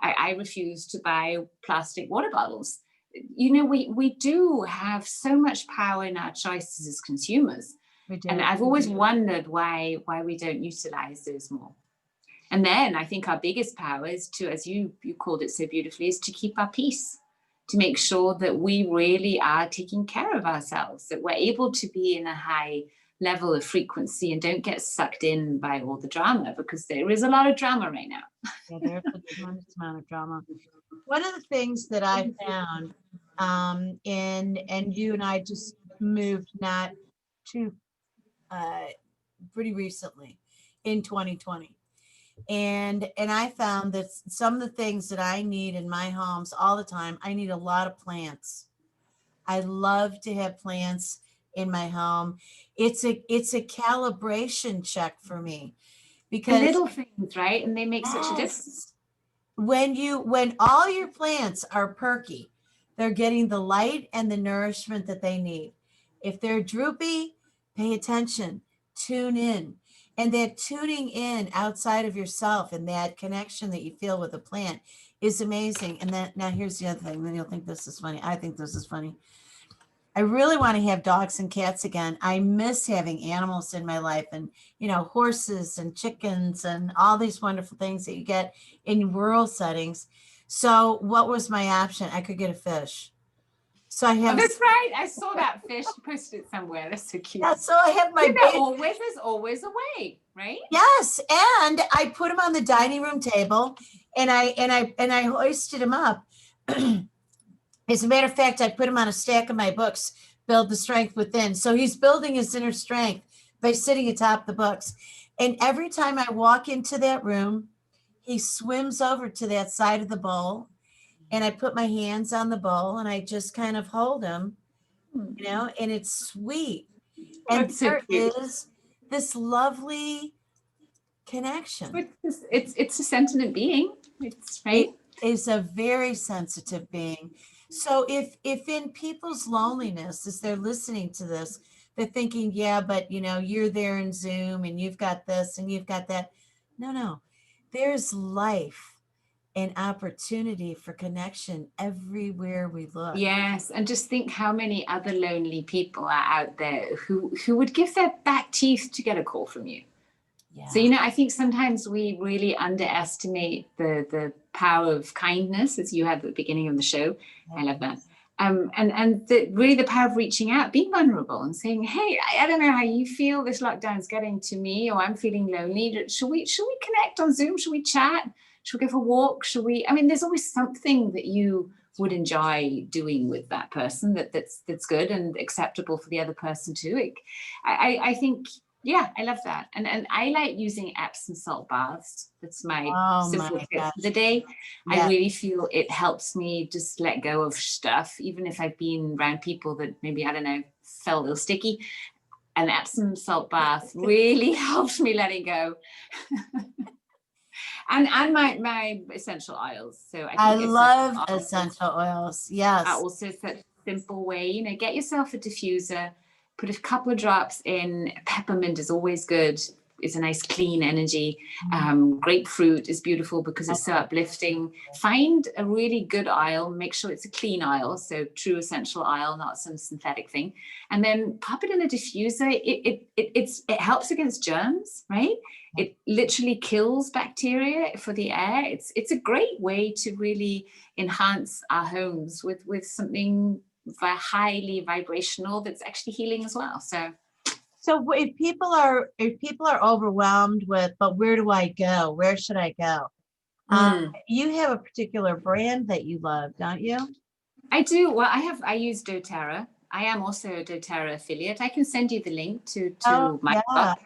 I refuse to buy plastic water bottles. We do have so much power in our choices as consumers. We do. And I've always wondered why we don't utilize those more. And then I think our biggest power is to, as you called it so beautifully, is to keep our peace, to make sure that we really are taking care of ourselves, that we're able to be in a high level of frequency and don't get sucked in by all the drama, because there is a lot of drama right now. Yeah, there's a tremendous amount of drama. One of the things that I found, and you and I just moved not too pretty recently in 2020. And I found that some of the things that I need in my homes all the time, I need a lot of plants. I love to have plants in my home. It's a calibration check for me, The because little things, right? And they make such a difference. when all your plants are perky, they're getting the light and the nourishment that they need. If they're droopy, pay attention, tune in. And that tuning in outside of yourself and that connection that you feel with a plant is amazing. And then now here's the other thing, then you'll think this is funny. I think this is funny. I really want to have dogs and cats again. I miss having animals in my life, and, horses and chickens and all these wonderful things that you get in rural settings. So what was my option? I could get a fish. So I have. Oh, that's right. I saw that fish. You posted it somewhere. That's so cute. Yeah, so I have my there's always a way, right? Yes, and I put him on the dining room table, and I hoisted him up. As a matter of fact, I put him on a stack of my books, Build the Strength Within. So he's building his inner strength by sitting atop the books. And every time I walk into that room, he swims over to that side of the bowl, and I put my hands on the bowl and I just kind of hold him, and it's sweet. And That's so there cute. is this lovely connection. It's a sentient being. It's right. It is a very sensitive being. So if in people's loneliness, as they're listening to this, they're thinking, yeah, but you're there in Zoom and you've got this and you've got that. No, there's life and opportunity for connection everywhere we look. Yes, and just think how many other lonely people are out there who would give their back teeth to get a call from you. Yeah. So, I think sometimes we really underestimate the power of kindness, as you had at the beginning of the show. Yeah. I love that. And really the power of reaching out, being vulnerable and saying, hey, I don't know how you feel, this lockdown's getting to me, or I'm feeling lonely. Should we connect on Zoom? Should we chat? Should we go for a walk? There's always something that you would enjoy doing with that person that's good and acceptable for the other person too. I think, yeah, I love that. And I like using Epsom salt baths. That's my simple tip for the day. Yeah. I really feel it helps me just let go of stuff, even if I've been around people that maybe, I don't know, felt a little sticky. An Epsom salt bath really helps me let it go. And my essential oils. So I love essential oils. Yes. Are also such a simple way. Get yourself a diffuser, put a couple of drops in. Peppermint is always good. It's a nice clean energy. Grapefruit is beautiful because it's so uplifting. Find a really good oil. Make sure it's a clean oil, so true essential oil, not some synthetic thing. And then pop it in a diffuser. It helps against germs, right? It literally kills bacteria for the air. It's a great way to really enhance our homes with something highly vibrational that's actually healing as well. So if people are overwhelmed with, but where do I go? Where should I go? You have a particular brand that you love, don't you? I do. Well, I use doTERRA. I am also a doTERRA affiliate. I can send you the link to my book.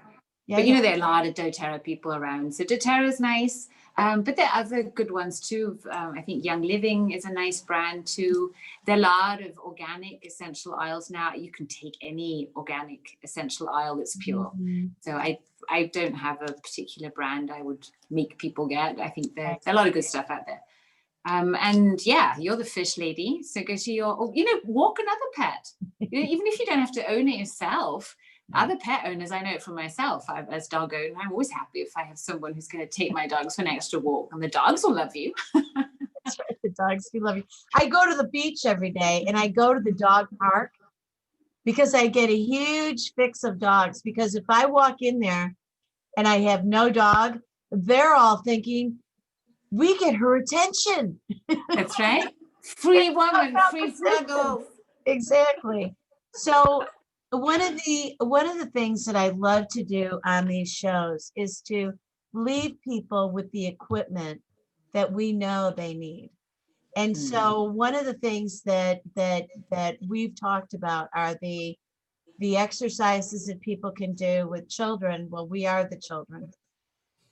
Yeah, but there are a lot of doTERRA people around. So doTERRA is nice. But there are other good ones too. I think Young Living is a nice brand too. There are a lot of organic essential oils now. You can take any organic essential oil that's pure. Mm-hmm. So I don't have a particular brand I would make people get. I think there are a lot of good stuff out there. And yeah, you're the fish lady. So go to walk another pet. Even if you don't have to own it yourself. Other pet owners, I know it from myself, as dog owner, I'm always happy if I have someone who's going to take my dogs for an extra walk, and the dogs will love you. That's right, the dogs do love you. I go to the beach every day, and I go to the dog park because I get a huge fix of dogs, because if I walk in there and I have no dog, they're all thinking, we get her attention. That's right. Free woman, free struggle. Exactly. So one of the things that I love to do on these shows is to leave people with the equipment that we know they need. And so one of the things that we've talked about are the exercises that people can do with children. Well, we are the children.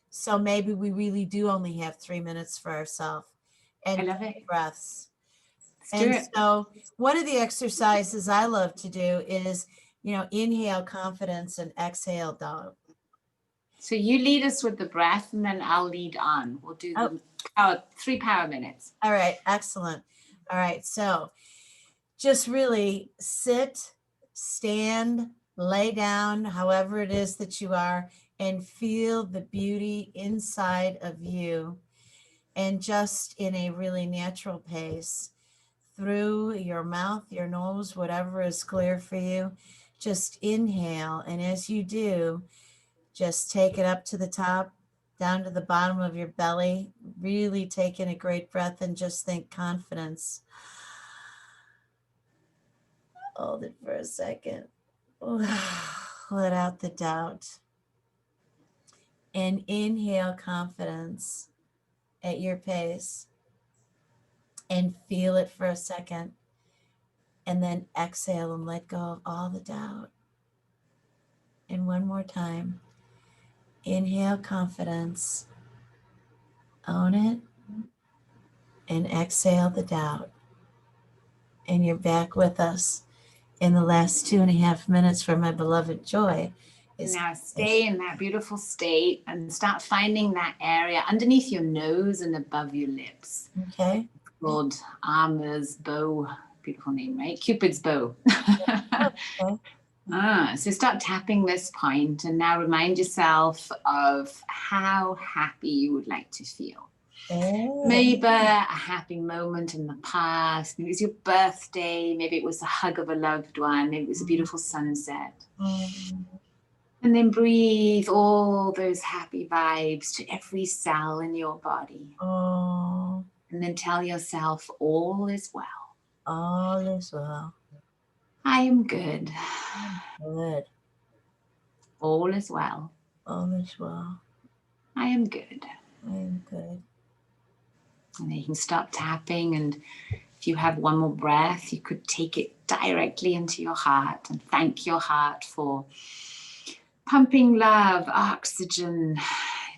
So maybe we really do only have 3 minutes for ourselves I and love it. breaths. Let's do And it. so one of the exercises I love to do is, inhale confidence and exhale doubt. So you lead us with the breath, and then I'll lead on. We'll do the 3 power minutes. All right, excellent. All right, so just really sit, stand, lay down, however it is that you are, and feel the beauty inside of you, and just in a really natural pace, through your mouth, your nose, whatever is clear for you, just inhale. And as you do, just take it up to the top, down to the bottom of your belly, really take in a great breath and just think confidence. Hold it for a second. Let out the doubt. And inhale confidence at your pace. And feel it for a second. And then exhale and let go of all the doubt. And one more time. Inhale confidence. Own it. And exhale the doubt. And you're back with us in the last 2.5 minutes for my beloved Joy. Now stay in that beautiful state and start finding that area underneath your nose and above your lips. Okay. Called Armor's bow. Beautiful name, right? Cupid's bow. Okay. So start tapping this point and now remind yourself of how happy you would like to feel. Oh. Maybe a happy moment in the past. Maybe it was your birthday. Maybe it was the hug of a loved one. Maybe it was a beautiful sunset. And then breathe all those happy vibes to every cell in your body. Oh. And then tell yourself all is well. All is well. I am good. Good. All is well. All is well. I am good. I am good. And then you can stop tapping, and if you have one more breath, you could take it directly into your heart and thank your heart for pumping love, oxygen,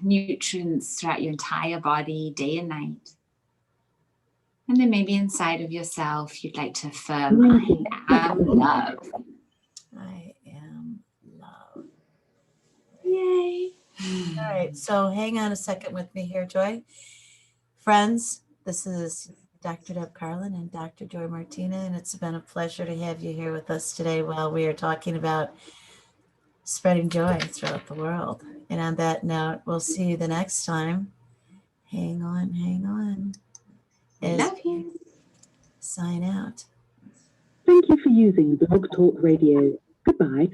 nutrients throughout your entire body, day and night. And then maybe inside of yourself, you'd like to affirm, I am love. I am love. Yay. All right, so hang on a second with me here, Joy. Friends, this is Dr. Deb Carlin and Dr. Joy Martina, and it's been a pleasure to have you here with us today while we are talking about spreading joy throughout the world. And on that note, we'll see you the next time. Hang on, hang on. Love you. Sign out. Thank you for using Blog Talk Radio. Goodbye.